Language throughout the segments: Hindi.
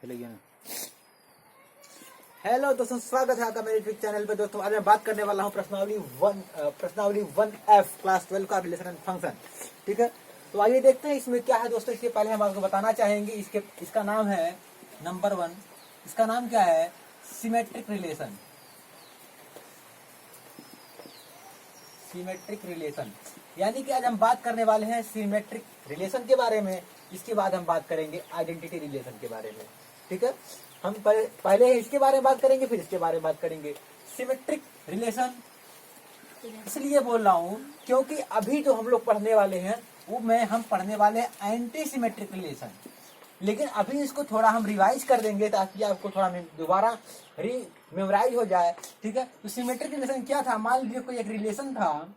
चलेगा ना। हेलो दोस्तों, स्वागत है आपका मेरे यूट्यूब चैनल पे। दोस्तों आज मैं बात करने वाला हूँ प्रश्नावली 1F क्लास 12 का रिलेशन एंड फंक्शन। ठीक है, तो आइए देखते हैं इसमें क्या है। दोस्तों इसके पहले हम आपको बताना चाहेंगे इसका नाम है नंबर 1। इसका नाम क्या है? Symmetric relation. सिमेट्रिक रिलेशन यानी कि आज हम बात करने वाले हैं सिमेट्रिक रिलेशन के बारे में। इसके बाद हम बात करेंगे आइडेंटिटी रिलेशन के बारे में। ठीक है, हम पहले इसके बारे में बात करेंगे, फिर इसके बारे में बात करेंगे। सिमेट्रिक रिलेशन इसलिए बोल रहा हूं क्योंकि अभी जो हम लोग पढ़ने वाले हैं हम पढ़ने वाले हैं एंटी सिमेट्रिक रिलेशन। लेकिन अभी इसको थोड़ा हम रिवाइज कर देंगे ताकि आपको थोड़ा दोबारा मेमोराइज हो जाए। ठीक है, तो सिमेट्रिक रिलेशन क्या था? मान लीजिए कोई एक रिलेशन था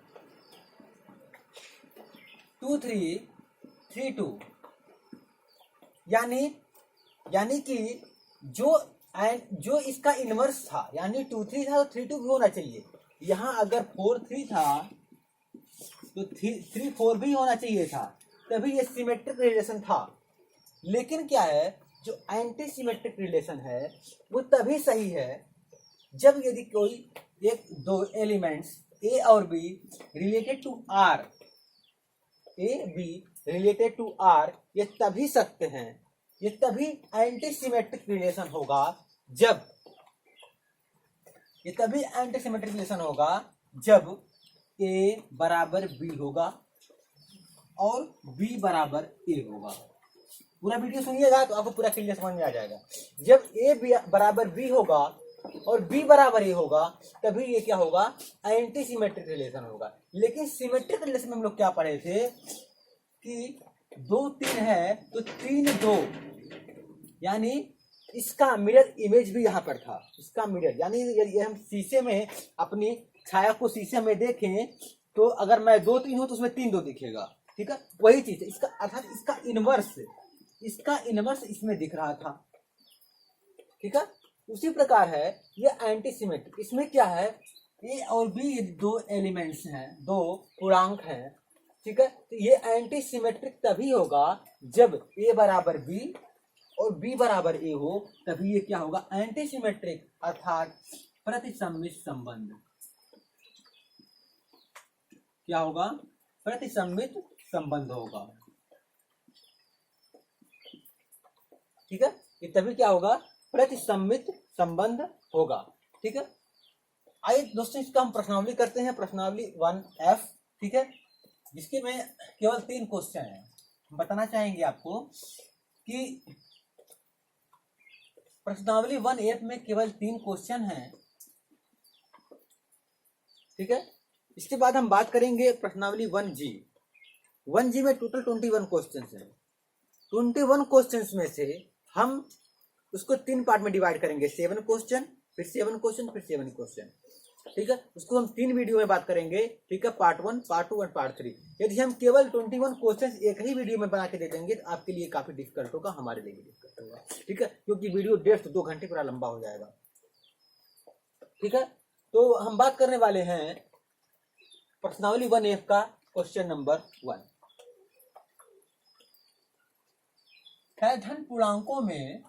2 3 3 2, यानी कि जो इसका इनवर्स था, यानी 2 3 था तो 3 2 भी होना चाहिए। यहाँ अगर 4 3 था तो 3 4 भी होना चाहिए था, तभी ये सिमेट्रिक रिलेशन था। लेकिन क्या है, जो एंटी सिमेट्रिक रिलेशन है वो तभी सही है जब यदि कोई एक दो एलिमेंट्स ए और बी रिलेटेड टू आर, ये तभी सत्य हैं, ये तभी एंटी सिमेट्रिक रिलेशन होगा जब ए बराबर बी होगा और बी बराबर ए होगा। पूरा वीडियो सुनिएगा तो आपको पूरा क्लियर समझ में आ जाएगा। जब ए बराबर बी होगा और बी बराबर ए होगा तभी ये क्या होगा? एंटी सिमेट्रिक रिलेशन होगा। लेकिन सिमेट्रिक रिलेशन में हम लोग क्या पढ़े थे कि 2 3 है तो 3 2, यानी इसका मिरर इमेज भी यहाँ पर था। इसका मिरर यानी यदि हम शीशे में अपनी छाया को शीशे में देखें तो अगर मैं 2 3 हूं तो उसमें 3 2 दिखेगा। ठीक है, वही चीज है इसका, अर्थात इसका इनवर्स इसमें दिख रहा था। ठीक है, उसी प्रकार है ये एंटी सिमेट्रिक। इसमें क्या है, ए और बी दो एलिमेंट्स हैं, दो पूर्णांक हैं। ठीक है, तो ये एंटी सिमेट्रिक तभी होगा जब ए बराबर बी और बी बराबर ए हो, तभी ये क्या होगा? एंटी सिमेट्रिक अर्थात प्रतिसम्मित संबंध। क्या होगा? प्रतिसम्मित संबंध होगा। ठीक है, ये तभी क्या होगा? प्रतिसम्मित संबंध होगा। ठीक है, आइए दोस्तों इसका हम प्रश्नावली करते हैं, प्रश्नावली 1F। ठीक है, जिसके में केवल 3 क्वेश्चन है। हम बताना चाहेंगे आपको कि प्रश्नावली 1F में केवल 3 क्वेश्चन हैं। ठीक है, इसके बाद हम बात करेंगे प्रश्नावली 1G। 1G में टोटल 21 क्वेश्चन हैं। 21 क्वेश्चन में से हम उसको 3 पार्ट में डिवाइड करेंगे, 7 क्वेश्चन, फिर 7 क्वेश्चन, फिर 7 क्वेश्चन। ठीक है, उसको हम 3 वीडियो में बात करेंगे। ठीक है, पार्ट 1, पार्ट 2 और पार्ट 3। यदि हम केवल 21 क्वेश्चन एक ही वीडियो में बना के दे देंगे तो आपके लिए काफी डिफिकल्ट होगा, हमारे लिए भी डिफिकल्ट होगा। ठीक है, क्योंकि वीडियो 1.5 से 2 घंटे पूरा लंबा हो जाएगा। ठीक है, तो हम बात करने वाले हैं प्रश्नावली 1F का क्वेश्चन नंबर 1 है। धन पूर्णांकों में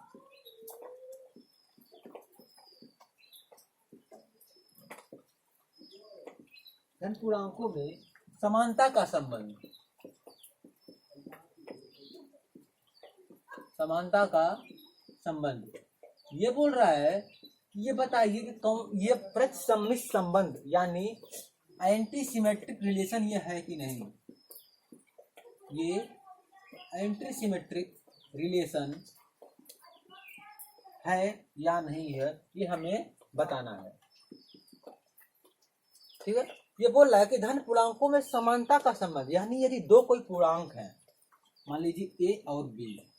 समानता का संबंध। ये बोल रहा है कि ये बताइए कि ये प्रतिसम्मित संबंध यानी एंटी सिमेट्रिक रिलेशन ये है कि नहीं। ये एंटी सिमेट्रिक रिलेशन है या नहीं है, ये हमें बताना है। ठीक है, ये बोल रहा है कि धन पूर्णांकों में समानता का संबंध, यानी यदि दो कोई पूर्णांक हैं, मान लीजिए ए और बी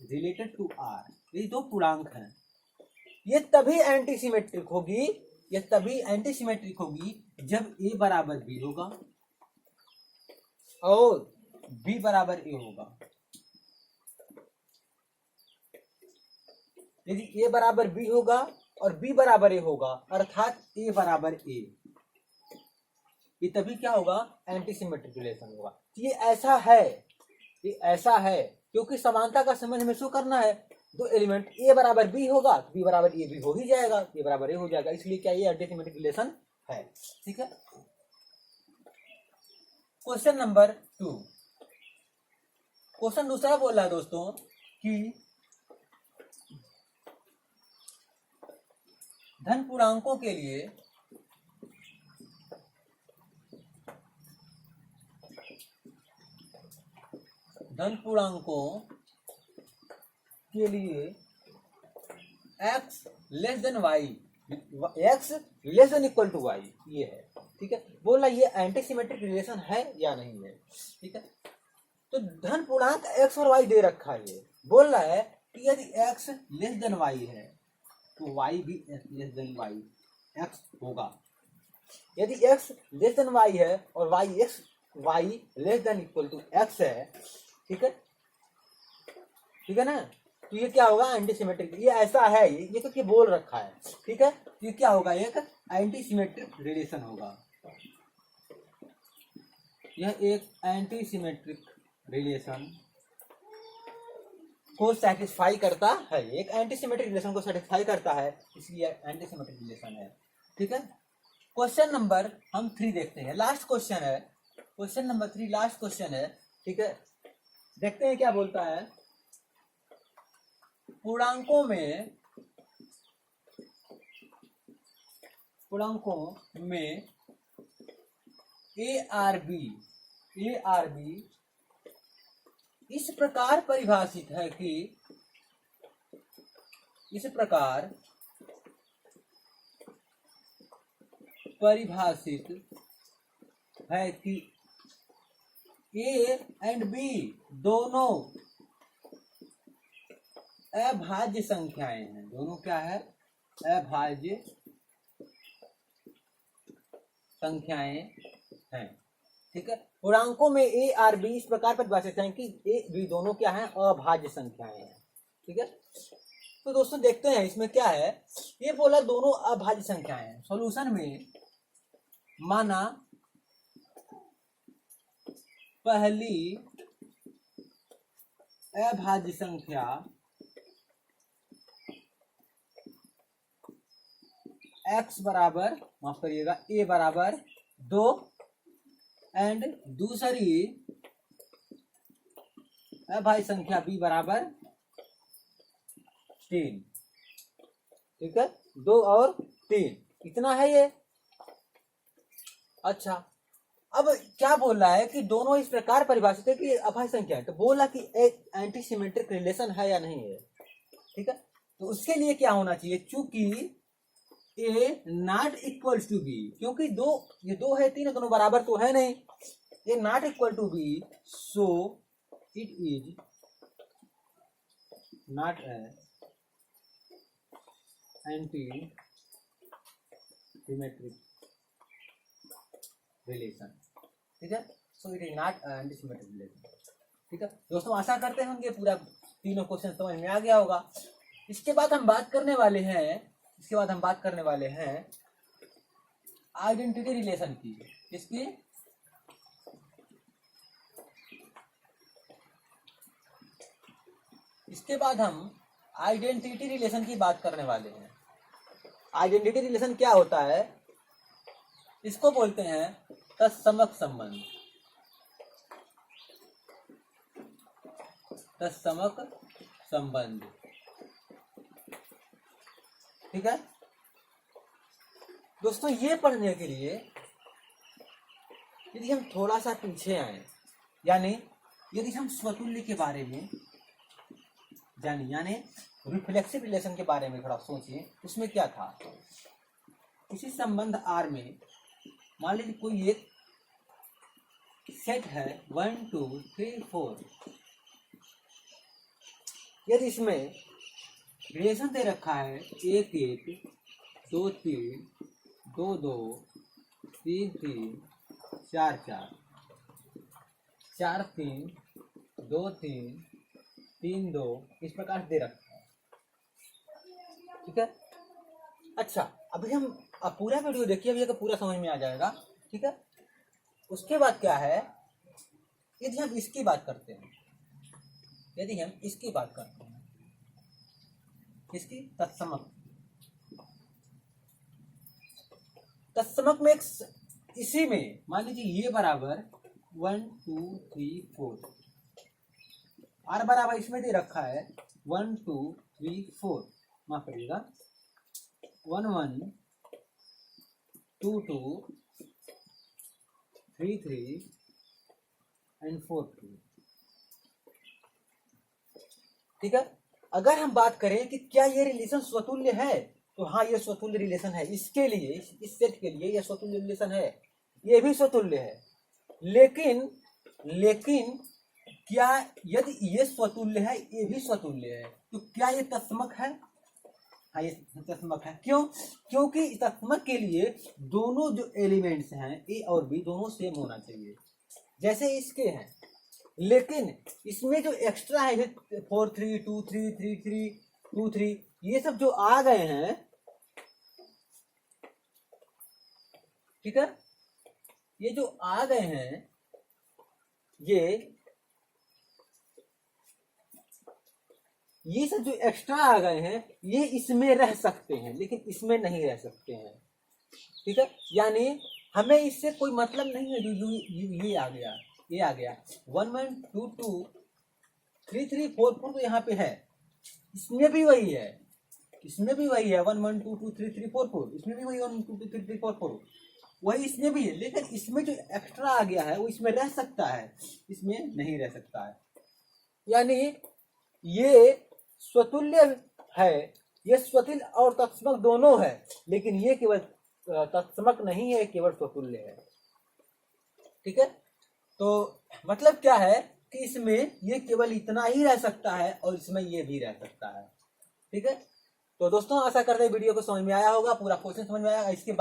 रिलेटेड टू आर, ये दो पूर्णांक हैं, ये तभी एंटी सिमेट्रिक होगी जब ए बराबर बी होगा और बी बराबर ए होगा। यदि ए बराबर बी होगा और बी बराबर ए होगा, अर्थात ए बराबर ए, ये तभी क्या होगा? एंटी सिमेट्रिक रिलेशन होगा। ये ऐसा है क्योंकि समानता का संबंध हमें शो करना है। दो एलिमेंट ए बराबर बी होगा, बी बराबर ए भी हो ही जाएगा, ए बराबर ए हो जाएगा, इसलिए क्या ये एंटी सिमेट्रिक रिलेशन है। ठीक है। क्वेश्चन नंबर 2, क्वेश्चन दूसरा बोल रहा है दोस्तों कि धन पूर्णांकों के लिए x less than y, x less than equal to y, ये है। ठीक है। बोला ये एंटी सिमेट्रिक रिलेशन है या नहीं है। ठीक है। तो धन पूर्णांक x और y दे रखा है। ये बोल रहा है कि यदि x लेस देन y है तो y भी लेस देन y x होगा। यदि x लेस देन y है और y less than equal to x है। ठीक है। ठीक है ना। तो ये क्या होगा, एंटी सिमेट्रिक। ये ऐसा है, ये तो क्या बोल रखा है। ठीक है। तो ये क्या होगा, एक एंटी सिमेट्रिक रिलेशन होगा। यह एक एंटी सिमेट्रिक रिलेशन को सेटिस्फाई करता है, एक एंटी सिमेट्रिक रिलेशन को सेटिस्फाई करता है, इसलिए एंटी सिमेट्रिक रिलेशन है। ठीक है। क्वेश्चन नंबर हम 3 देखते हैं, लास्ट क्वेश्चन है। क्वेश्चन नंबर 3 लास्ट क्वेश्चन है। ठीक है। देखते हैं क्या बोलता है। पूर्णांकों में ए आर बी इस प्रकार परिभाषित है कि ए एंड बी दोनों अभाज्य संख्याएं हैं। दोनों क्या है, अभाज्य संख्याएं हैं। ठीक है। पूर्णांकों में ए आर बी इस प्रकार परिभाषित है कि ए बी दोनों क्या है, अभाज्य संख्याएं हैं। ठीक है। तो दोस्तों देखते हैं इसमें क्या है। ये बोला दोनों अभाज्य संख्याएं हैं। सॉल्यूशन में माना पहली अभाज्य संख्या x बराबर, माफ करिएगा, a बराबर 2 एंड दूसरी अभाज्य संख्या b बराबर 3। ठीक है। 2 और 3 इतना है ये। अच्छा, अब क्या बोल रहा है कि दोनों इस प्रकार परिभाषित है कि ये अभाज्य संख्या है। तो बोला कि एक एंटी सिमेट्रिक रिलेशन है या नहीं है। ठीक है। तो उसके लिए क्या होना चाहिए, चूंकि ए नॉट इक्वल टू बी, क्योंकि ये 2 है 3 है, दोनों बराबर तो है नहीं। A not equal to B, so it is not anti symmetric relation. ठीक है। So it is not anti symmetric relation. ठीक है दोस्तों, आशा करते होंगे पूरा तीनों क्वेश्चन समझ में आ गया होगा। इसके बाद हम बात करने वाले हैं आइडेंटिटी रिलेशन की। इसकी इसके बाद हम आइडेंटिटी रिलेशन की बात करने वाले हैं। आइडेंटिटी रिलेशन क्या होता है, इसको बोलते हैं तत्समक संबंध। तत्समक संबंध। ठीक है दोस्तों, ये पढ़ने के लिए यदि हम थोड़ा सा पीछे आए, यानी यदि हम स्वतुल्य के बारे में जाने, यानी रिफ्लेक्सिव रिलेशन के बारे में थोड़ा सोचिए। उसमें क्या था, किसी संबंध R में मान लीजिए कोई एक सेट है 1 2 3 4। यदि इसमें रिलेशन दे रखा है 1 1 2 3 2 2 3 3 4 4 4 3 2 3 3 2, इस प्रकार से दे रखा है। ठीक है। अच्छा, अभी हम पूरा वीडियो देखिए, अभी तो पूरा समझ में आ जाएगा। ठीक है। उसके बाद क्या है, यदि हम इसकी बात करते हैं, यदि हम इसकी बात करते हैं, इसकी तत्समक, तत्समक में इसी में मान लीजिए ये बराबर 1 2 3 4, आर बराबर इसमें दे रखा है 1 2 3 4, माफ करिएगा 1 1 2 2 3 3 एंड 4 2। ठीक है, अगर हम बात करें कि क्या ये रिलेशन स्वतुल्य है, तो हाँ ये स्वतुल्य रिलेशन है। इसके लिए, इस सेट के लिए ये स्वतुल्य रिलेशन है, ये भी स्वतुल्य है। लेकिन क्या यदि ये स्वतुल्य है, ये भी स्वतुल्य है, तो क्या ये तत्समक है? हाँ ये तत्समक है। क्यों? क्योंकि तत्समक के लिए दोनों जो एलिमेंट्स हैं ए और बी दोनों सेम होना चाहिए, जैसे इसके हैं। लेकिन इसमें जो एक्स्ट्रा है 4 3 2 3 3 3 2 3, ये सब जो आ गए हैं, ठीक है, ये जो आ गए हैं, ये सब जो एक्स्ट्रा आ गए हैं, ये इसमें रह सकते हैं लेकिन इसमें नहीं रह सकते हैं। ठीक है, यानी हमें इससे कोई मतलब नहीं है। ये आ गया, ये आ गया 1 1 2 2 3 3 4 4 तो यहाँ पे है, इसमें भी वही है, इसमें भी वही है 1 1 2 2 3 3 4 4, इसमें भी वही 1 2 2 3 3 4 4, वही इसमें भी है। लेकिन इसमें जो एक्स्ट्रा आ गया है वो इसमें रह सकता है, इसमें नहीं रह सकता है। यानी ये स्वतुल्य है, ये स्वतुल्य और तत्समक दोनों है, लेकिन ये केवल तत्समक नहीं है, केवल स्वतुल्य है। ठीक है, तो मतलब क्या है कि इसमें ये केवल इतना ही रह सकता है और इसमें ये भी रह सकता है। ठीक है, तो दोस्तों आशा करते हैं वीडियो को समझ में आया होगा, पूरा क्वेश्चन समझ में आया। इसके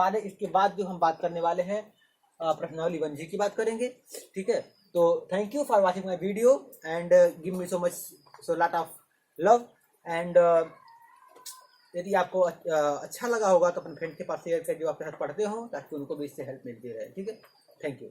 बाद जो हम बात करने वाले हैं प्रश्नावली 1G की बात करेंगे। ठीक है, तो thank you for watching my video and give me so lot of love and यदि आपको अच्छा लगा होगा तो अपने फ्रेंड के पास शेयर कर, जो आपके साथ पढ़ते हो, ताकि उनको भी इससे हेल्प मिलती रहे। ठीक है, थैंक यू।